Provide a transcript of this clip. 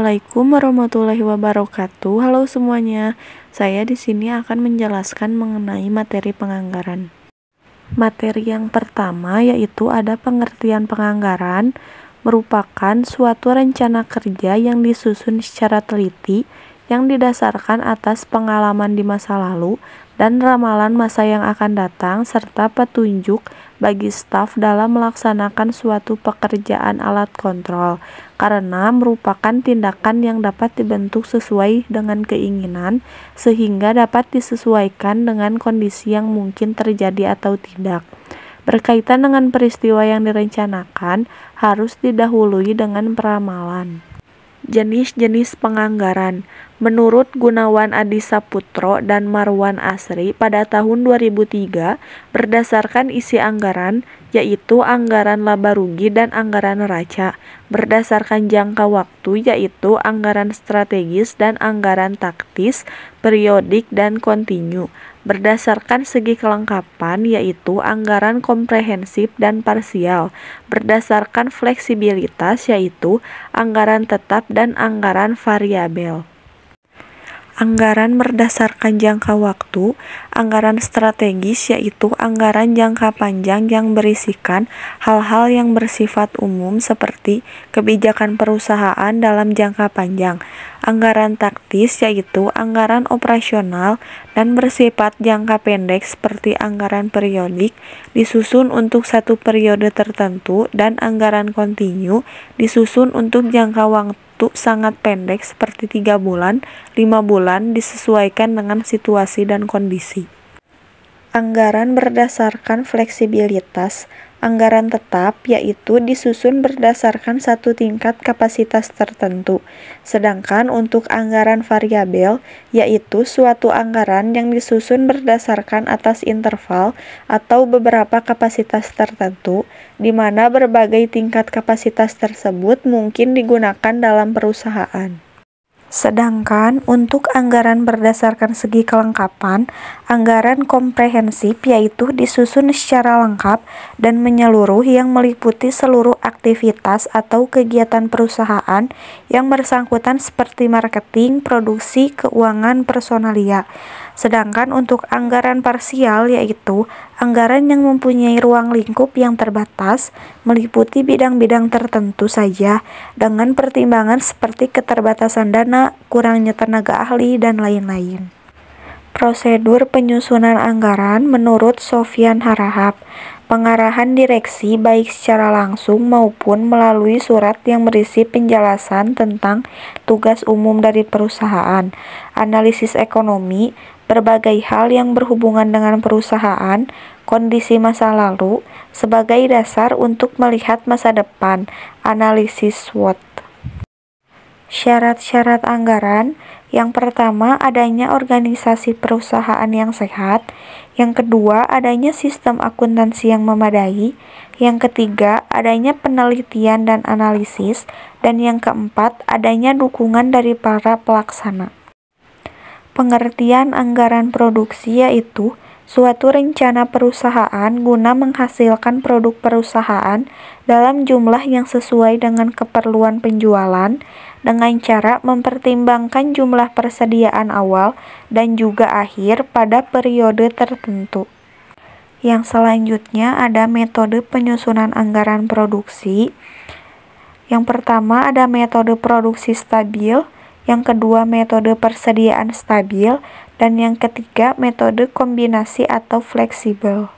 Assalamualaikum warahmatullahi wabarakatuh. Halo semuanya. Saya di sini akan menjelaskan mengenai materi penganggaran. Materi yang pertama yaitu ada pengertian penganggaran, merupakan suatu rencana kerja yang disusun secara teliti yang didasarkan atas pengalaman di masa lalu dan ramalan masa yang akan datang serta petunjuk bagi staf dalam melaksanakan suatu pekerjaan alat kontrol, karena merupakan tindakan yang dapat dibentuk sesuai dengan keinginan sehingga dapat disesuaikan dengan kondisi yang mungkin terjadi atau tidak. Berkaitan dengan peristiwa yang direncanakan, harus didahului dengan peramalan. Jenis-jenis penganggaran. Menurut Gunawan Adi Saputro dan Marwan Asri pada tahun 2003, berdasarkan isi anggaran, yaitu anggaran laba rugi dan anggaran neraca, berdasarkan jangka waktu, yaitu anggaran strategis dan anggaran taktis, periodik dan kontinu, berdasarkan segi kelengkapan, yaitu anggaran komprehensif dan parsial, berdasarkan fleksibilitas, yaitu anggaran tetap dan anggaran variabel. Anggaran berdasarkan jangka waktu, anggaran strategis yaitu anggaran jangka panjang yang berisikan hal-hal yang bersifat umum seperti kebijakan perusahaan dalam jangka panjang. Anggaran taktis yaitu anggaran operasional dan bersifat jangka pendek seperti anggaran periodik disusun untuk satu periode tertentu, dan anggaran kontinu disusun untuk jangka waktu sangat pendek seperti 3 bulan, 5 bulan disesuaikan dengan situasi dan kondisi. Anggaran berdasarkan fleksibilitas. Anggaran tetap yaitu disusun berdasarkan satu tingkat kapasitas tertentu. Sedangkan untuk anggaran variabel yaitu suatu anggaran yang disusun berdasarkan atas interval atau beberapa kapasitas tertentu, di mana berbagai tingkat kapasitas tersebut mungkin digunakan dalam perusahaan. Sedangkan untuk anggaran berdasarkan segi kelengkapan, anggaran komprehensif yaitu disusun secara lengkap dan menyeluruh yang meliputi seluruh aktivitas atau kegiatan perusahaan yang bersangkutan seperti marketing, produksi, keuangan, personalia. Sedangkan untuk anggaran parsial yaitu anggaran yang mempunyai ruang lingkup yang terbatas, meliputi bidang-bidang tertentu saja dengan pertimbangan seperti keterbatasan dana, kurangnya tenaga ahli, dan lain-lain. Prosedur penyusunan anggaran menurut Sofyan Harahap. Pengarahan direksi baik secara langsung maupun melalui surat yang berisi penjelasan tentang tugas umum dari perusahaan, analisis ekonomi, berbagai hal yang berhubungan dengan perusahaan, kondisi masa lalu, sebagai dasar untuk melihat masa depan, analisis SWOT. Syarat-syarat anggaran. Yang pertama, adanya organisasi perusahaan yang sehat. Yang kedua, adanya sistem akuntansi yang memadai. Yang ketiga, adanya penelitian dan analisis. Dan yang keempat, adanya dukungan dari para pelaksana. Pengertian anggaran produksi yaitu suatu rencana perusahaan guna menghasilkan produk perusahaan dalam jumlah yang sesuai dengan keperluan penjualan, dengan cara mempertimbangkan jumlah persediaan awal dan juga akhir pada periode tertentu. Yang selanjutnya ada metode penyusunan anggaran produksi. Yang pertama ada metode produksi stabil, yang kedua metode persediaan stabil, dan yang ketiga metode kombinasi atau fleksibel.